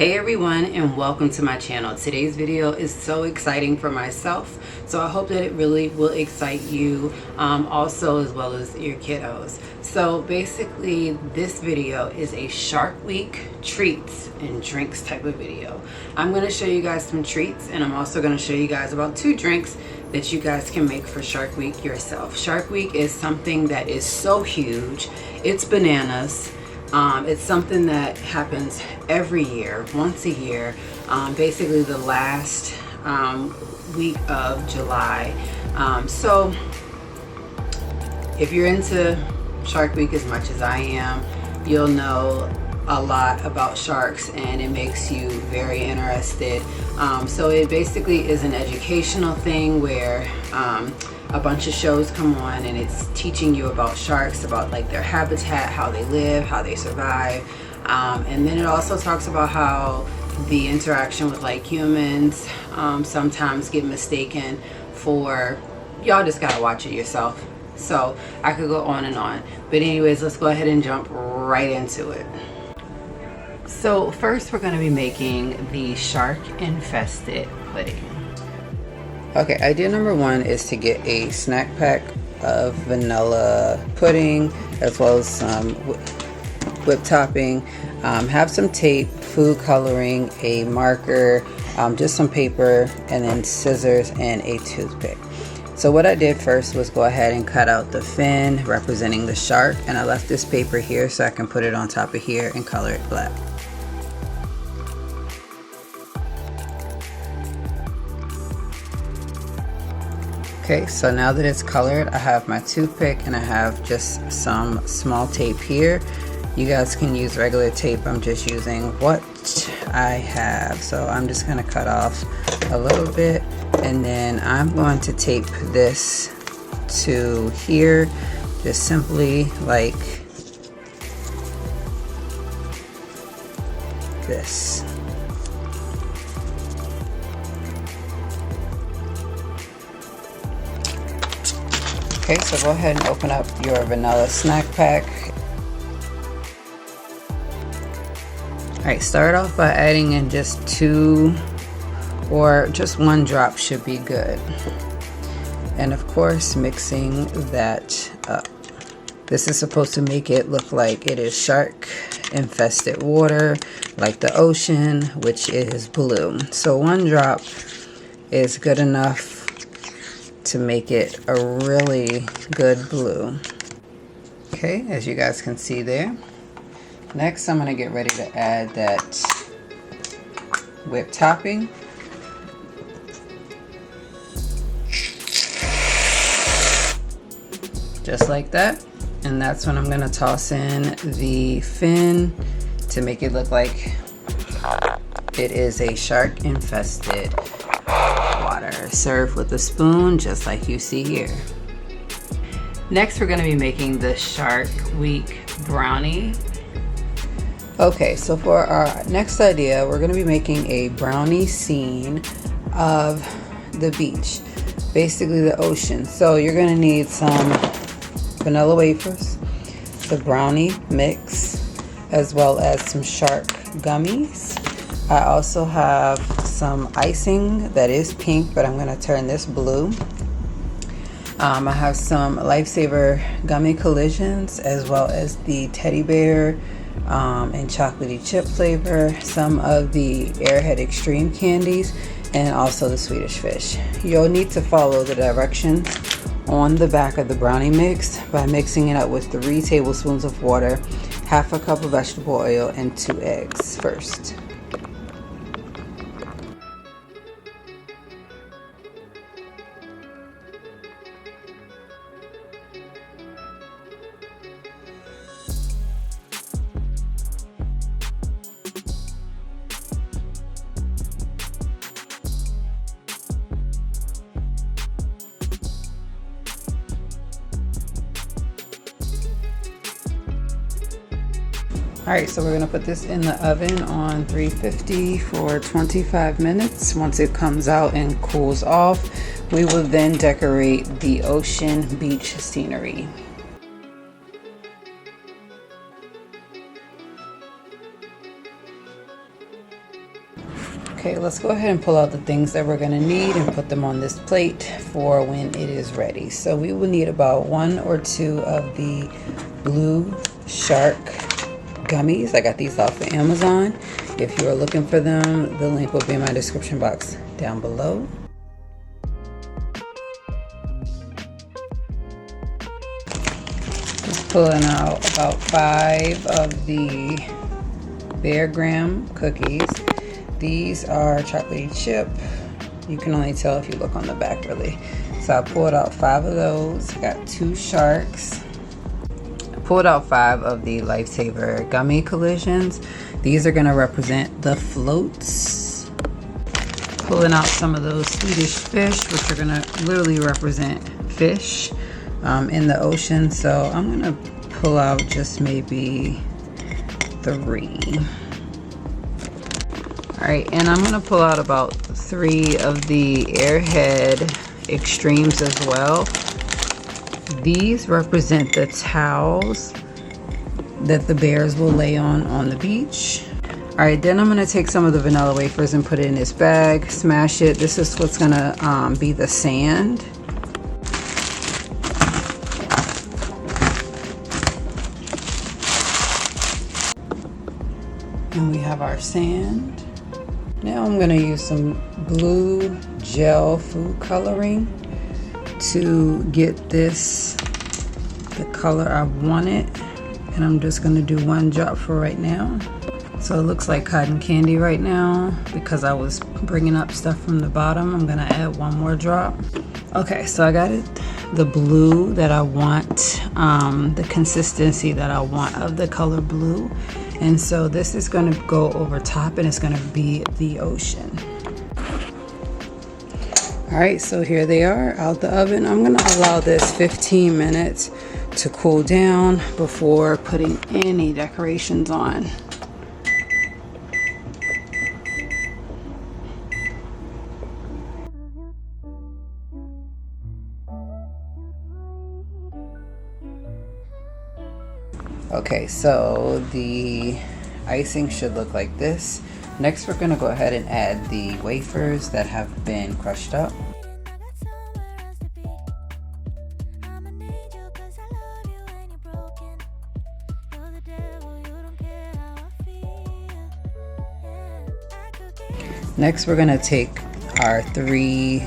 Hey everyone, and welcome to my channel. Today's video is so exciting for myself, so I hope that it really will excite you also, as well as your kiddos. So basically this video is a Shark Week treats and drinks type of video. I'm going to show you guys some treats, and I'm also going to show you guys about 2 drinks that you guys can make for Shark Week yourself. Shark Week is something that is so huge. It's bananas. It's something that happens every year, once a year, basically the last week of July. So if you're into Shark Week as much as I am, you'll know a lot about sharks, and it makes you very interested. So it basically is an educational thing where a bunch of shows come on, and it's teaching you about sharks, about like their habitat, how they live, how they survive, and then it also talks about how the interaction with like humans sometimes get mistaken for, y'all just gotta watch it yourself. So I could go on and on, but anyways, let's go ahead and jump right into it. So first we're going to be making the Shark Infested pudding. Okay, idea number 1 is to get a snack pack of vanilla pudding, as well as some whipped topping. Have some tape, food coloring, a marker, just some paper, and then scissors and a toothpick. So what I did first was go ahead and cut out the fin representing the shark, and I left this paper here so I can put it on top of here and color it black. Okay, so now that it's colored, I have my toothpick and I have just some small tape here. You guys can use regular tape. I'm just using what I have. So I'm just going to cut off a little bit, and then I'm going to tape this to here, just simply like this. Okay, so go ahead and open up your vanilla snack pack. Alright, start off by adding in just 2 or just 1 drop should be good. And of course, mixing that up. This is supposed to make it look like it is shark infested water, like the ocean, which is blue. So 1 drop is good enough to make it a really good blue. Okay, as you guys can see there. Next, I'm going to get ready to add that whipped topping. Just like that. And that's when I'm going to toss in the fin to make it look like it is a shark infested water. Serve with a spoon, just like you see here. Next, we're going to be making the Shark Week brownie. Okay, so for our next idea, we're going to be making a brownie scene of the beach, basically the ocean. So you're going to need some vanilla wafers, the brownie mix, as well as some shark gummies. I also have some icing that is pink, but I'm going to turn this blue. I have some Lifesaver gummy collisions, as well as the teddy bear and chocolatey chip flavor, some of the Airhead Extreme candies, and also the Swedish fish. You'll need to follow the directions on the back of the brownie mix by mixing it up with 3 tablespoons of water, half a cup of vegetable oil, and 2 eggs first. Alright, so we're going to put this in the oven on 350 for 25 minutes. Once it comes out and cools off, we will then decorate the ocean beach scenery. Okay, let's go ahead and pull out the things that we're going to need and put them on this plate for when it is ready. So we will need about 1 or 2 of the blue shark gummies. I got these off of Amazon. If you are looking for them, the link will be in my description box down below. Just pulling out about 5 of the Bear Graham cookies. These are chocolatey chip. You can only tell if you look on the back, really. So I pulled out 5 of those. I got 2 sharks. I pulled out 5 of the Lifesaver gummy collisions. These are going to represent the floats. Pulling out some of those Swedish fish, which are going to literally represent fish in the ocean. So I'm going to pull out just maybe 3. Alright, and I'm going to pull out about 3 of the Airhead Extremes as well. These represent the towels that the bears will lay on the beach. Alright, then I'm going to take some of the vanilla wafers and put it in this bag, smash it. This is what's going to be the sand. And we have our sand. Now I'm going to use some blue gel food coloring to get this the color I want it. And I'm just going to do 1 drop for right now. So it looks like cotton candy right now because I was bringing up stuff from the bottom. I'm going to add 1 more drop. Okay, so I got it the blue that I want, the consistency that I want of the color blue. And so this is going to go over top and it's going to be the ocean. All right, so here they are out the oven. I'm going to allow this 15 minutes to cool down before putting any decorations on. Okay, so the icing should look like this. Next, we're going to go ahead and add the wafers that have been crushed up. Next, we're going to take our 3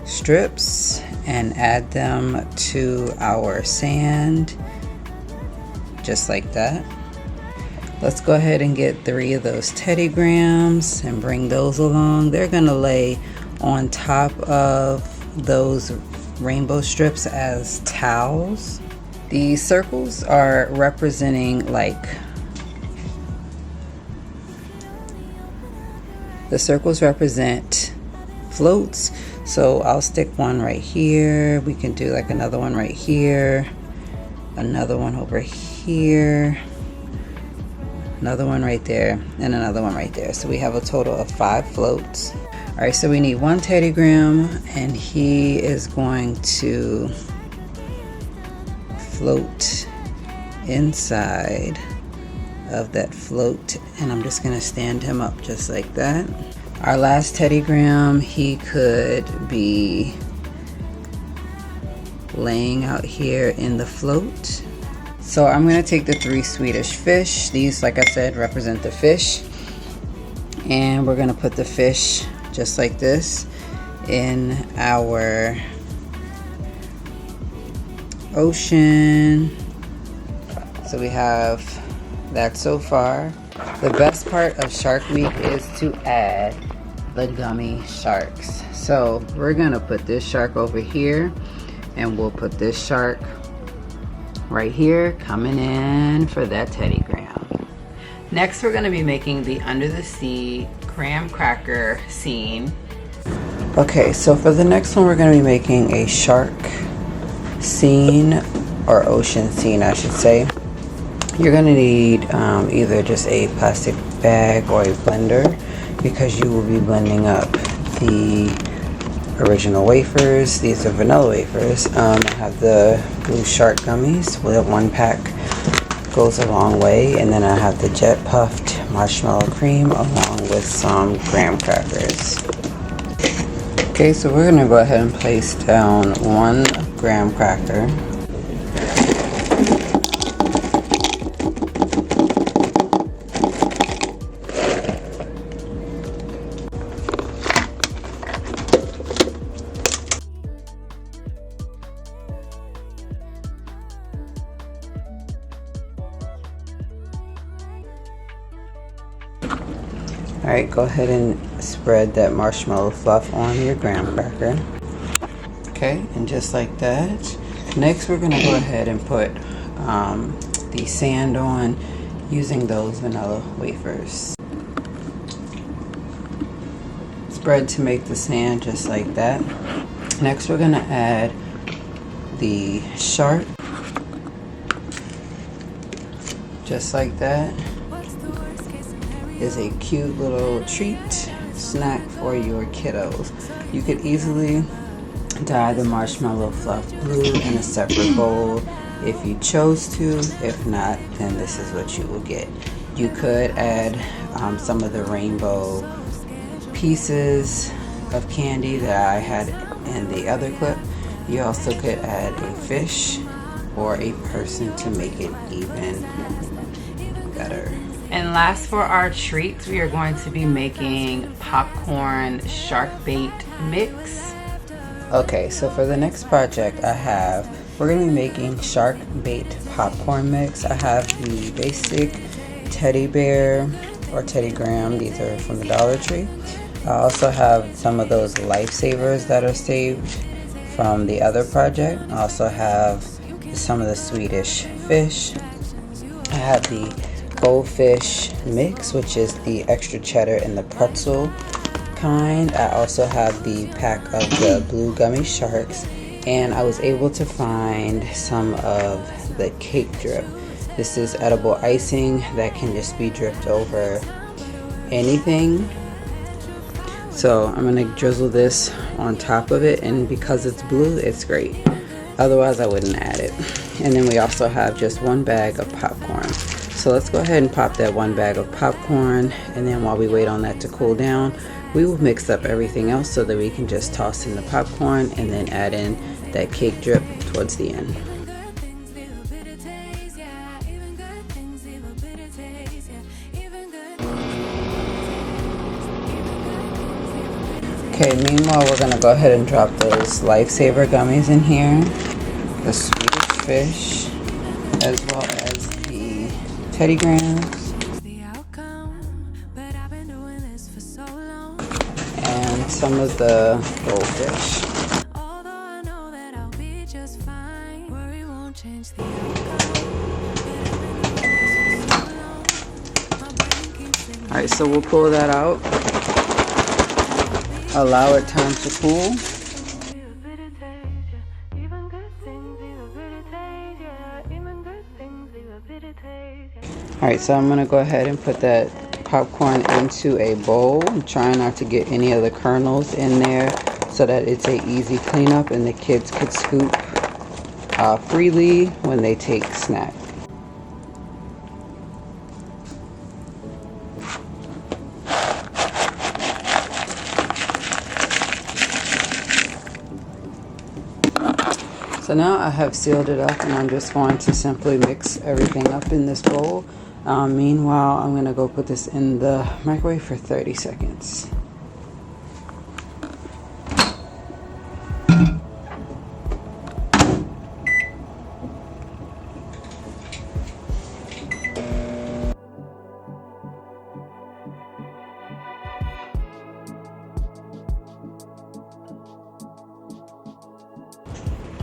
strips and add them to our sand. Just like that. Let's go ahead and get 3 of those Teddy Grahams and bring those along. They're gonna lay on top of those rainbow strips as towels. The circles are representing the circles represent floats. So I'll stick 1 right here. We can do like another one right here. Another one over here, another one right there, and another one right there. So we have a total of 5 floats. All right, so we need 1 Teddy Graham, and he is going to float inside of that float, and I'm just gonna stand him up just like that. Our last Teddy Graham, he could be laying out here in the float. So I'm going to take the 3 Swedish fish. These, like I said, represent the fish. And we're going to put the fish just like this in our ocean. So we have that so far. The best part of Shark Week is to add the gummy sharks. So we're going to put this shark over here. And we'll put this shark right here coming in for that Teddy Graham. Next, we're going to be making the under the sea graham cracker scene. Okay, so for the next one, we're going to be making a shark scene, or ocean scene, I should say. You're going to need either just a plastic bag or a blender because you will be blending up the original wafers. These are vanilla wafers. I have the blue shark gummies. We have 1 pack, goes a long way. And then I have the jet puffed marshmallow cream along with some graham crackers. Okay, so we're gonna go ahead and place down 1 graham cracker. Alright, go ahead and spread that marshmallow fluff on your graham cracker. Okay, and just like that. Next, we're going to go ahead and put the sand on using those vanilla wafers. Spread to make the sand just like that. Next, we're going to add the shark. Just like that. Is a cute little treat snack for your kiddos. You could easily dye the marshmallow fluff blue in a separate bowl if you chose to. If not, then this is what you will get. You could add some of the rainbow pieces of candy that I had in the other clip. You also could add a fish or a person to make it even better. And last for our treats, we are going to be making popcorn shark bait mix. Okay, so for the next project we're going to be making shark bait popcorn mix. I have the basic teddy bear or Teddy Graham. These are from the Dollar Tree. I also have some of those lifesavers that are saved from the other project. I also have some of the Swedish fish. I have the goldfish mix, which is the extra cheddar and the pretzel kind. I also have the pack of the blue gummy sharks, and I was able to find some of the cake drip. This is edible icing that can just be dripped over anything. So I'm gonna drizzle this on top of it, and because it's blue, it's great. Otherwise I wouldn't add it. And then we also have just 1 bag of popcorn. So let's go ahead and pop that 1 bag of popcorn, and then while we wait on that to cool down, we will mix up everything else so that we can just toss in the popcorn and then add in that cake drip towards the end. Okay, meanwhile we're going to go ahead and drop those lifesaver gummies in here, the Swedish fish, as well as the Teddy Grahams, and some of the goldfish. Alright, so we'll pull that out, allow it time to cool. Alright, so I'm going to go ahead and put that popcorn into a bowl. I'm trying not to get any of the kernels in there so that it's a easy cleanup and the kids could scoop freely when they take snack. So now I have sealed it up, and I'm just going to simply mix everything up in this bowl. Meanwhile, I'm going to go put this in the microwave for 30 seconds.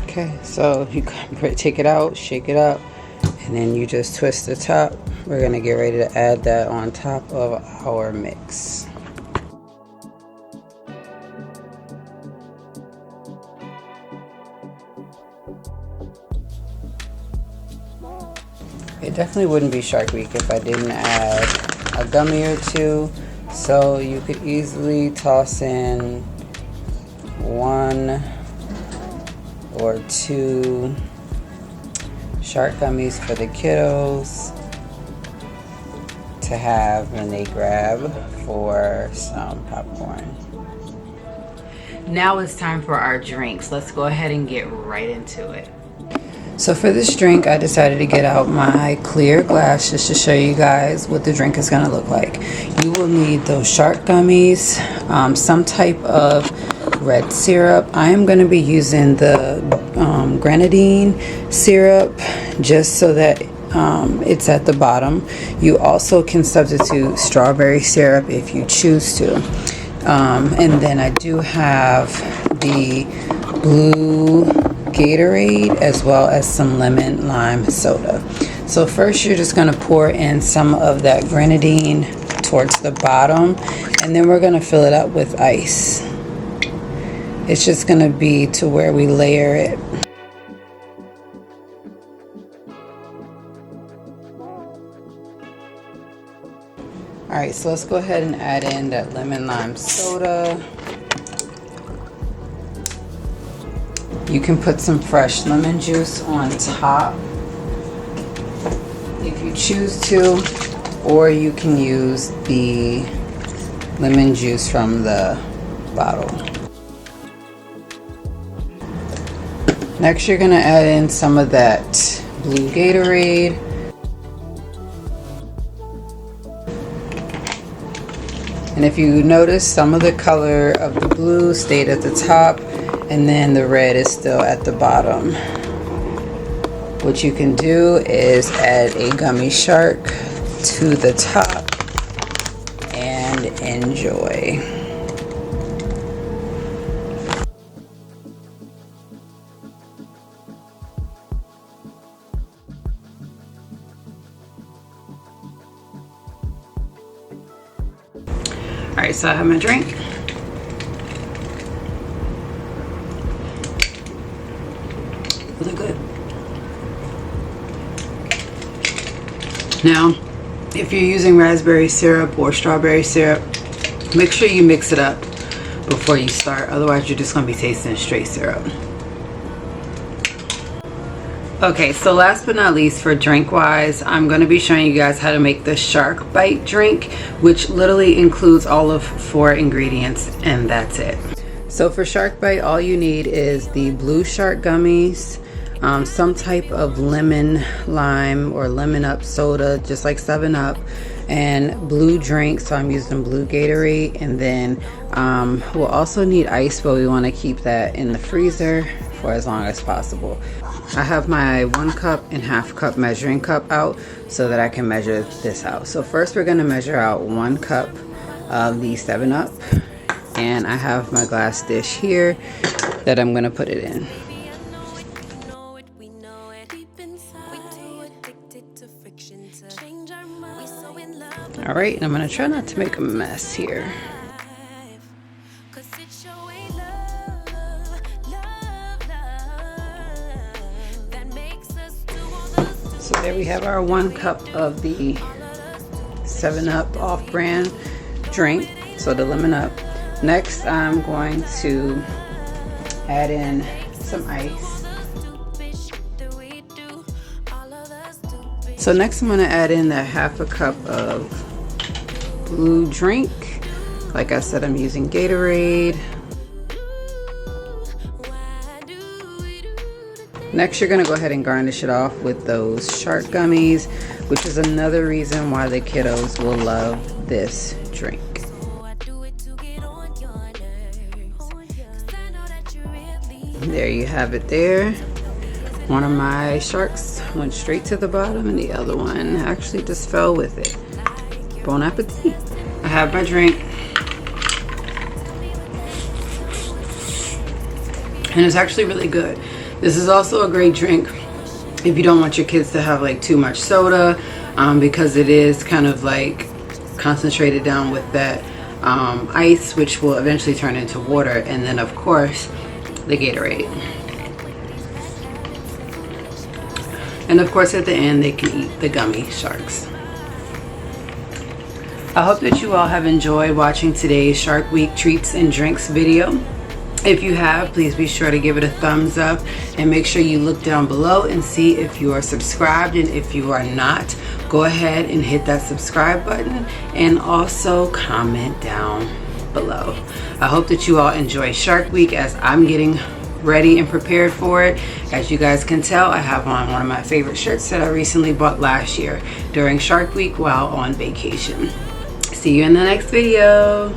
Okay, so you take it out, shake it up, and then you just twist the top. We're going to get ready to add that on top of our mix. It definitely wouldn't be Shark Week if I didn't add a gummy or two. So you could easily toss in 1 or 2 shark gummies for the kiddos to have when they grab for some popcorn. Now it's time for our drinks. Let's go ahead and get right into it. So for this drink, I decided to get out my clear glass just to show you guys what the drink is going to look like. You will need those shark gummies, some type of red syrup. I am going to be using the grenadine syrup just so that it's at the bottom. You also can substitute strawberry syrup if you choose to. And then I do have the blue Gatorade as well as some lemon lime soda. So first you're just going to pour in some of that grenadine towards the bottom, and then we're going to fill it up with ice. It's just going to be to where we layer it. Alright, so let's go ahead and add in that lemon lime soda. You can put some fresh lemon juice on top if you choose to, or you can use the lemon juice from the bottle. Next, you're going to add in some of that blue Gatorade. And if you notice, some of the color of the blue stayed at the top, and then the red is still at the bottom. What you can do is add a gummy shark to the top and enjoy. Alright, so I have my drink. Really good. Now, if you're using raspberry syrup or strawberry syrup, make sure you mix it up before you start. Otherwise, you're just going to be tasting straight syrup. Okay, so last but not least, for drink wise, I'm going to be showing you guys how to make the shark bite drink, which literally includes all of 4 ingredients, and that's it. So for shark bite, all you need is the blue shark gummies, some type of lemon lime or lemon up soda, just like 7-Up, and blue drink. So I'm using blue Gatorade, and then we'll also need ice, but we want to keep that in the freezer for as long as possible. I have my 1 cup and 1/2 cup measuring cup out so that I can measure this out. So first we're going to measure out 1 cup of the 7-Up, and I have my glass dish here that I'm going to put it in. Alright, and I'm going to try not to make a mess here. So there we have our 1 cup of the 7-Up off-brand drink, so the lemon up. Next, I'm going to add in some ice. So next I'm going to add in that 1/2 cup of blue drink. Like I said, I'm using Gatorade. Next, you're going to go ahead and garnish it off with those shark gummies, which is another reason why the kiddos will love this drink. There you have it there. One of my sharks went straight to the bottom, and the other one actually just fell with it. Bon appetit. I have my drink. And it's actually really good. This is also a great drink if you don't want your kids to have like too much soda, because it is kind of like concentrated down with that ice, which will eventually turn into water, and then of course the Gatorade. And of course at the end they can eat the gummy sharks. I hope that you all have enjoyed watching today's Shark Week treats and drinks video. If you have, please be sure to give it a thumbs up and make sure you look down below and see if you are subscribed, and if you are not, go ahead and hit that subscribe button and also comment down below. I hope that you all enjoy Shark Week as I'm getting ready and prepared for it. As you guys can tell, I have on one of my favorite shirts that I recently bought last year during Shark Week while on vacation. See you in the next video.